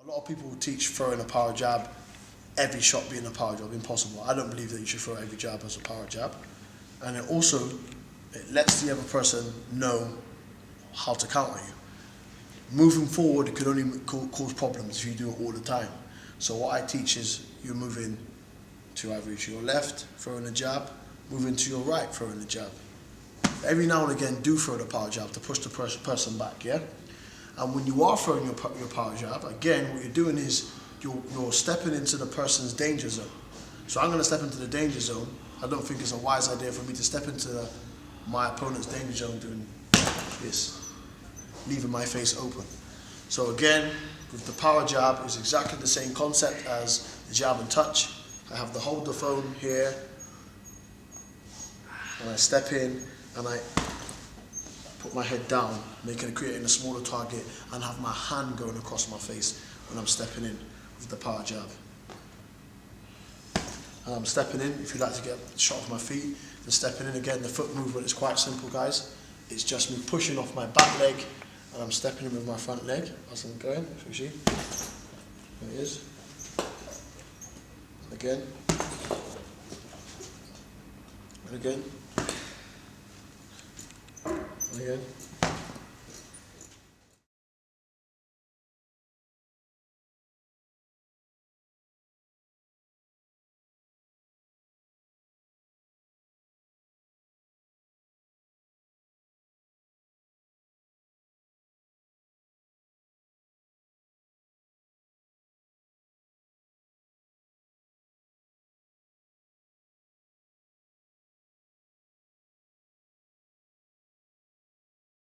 A lot of people teach throwing a power jab, every shot being a power jab. Impossible. I don't believe that you should throw every jab as a power jab. And it also, it lets the other person know how to counter you. Moving forward, it could only cause problems if you do it all the time. So what I teach is you're moving to either to your left, throwing a jab, moving to your right, throwing a jab. Every now and again, do throw the power jab to push the person back, yeah? And when you are throwing your power jab, again, what you're doing is you're stepping into the person's danger zone. So I'm going to step into the danger zone. I don't think it's a wise idea for me to step into my opponent's danger zone doing this, leaving my face open. So again, with the power jab, it's exactly the same concept as the jab and touch. I have to hold the phone here, and I step in, and I put my head down, creating a smaller target, and have my hand going across my face when I'm stepping in with the power jab. And I'm stepping in. If you'd like to get a shot of my feet, then stepping in again. The foot movement is quite simple, guys. It's just me pushing off my back leg, and I'm stepping in with my front leg as I'm going. If you see, there it is. Again, and again, and again.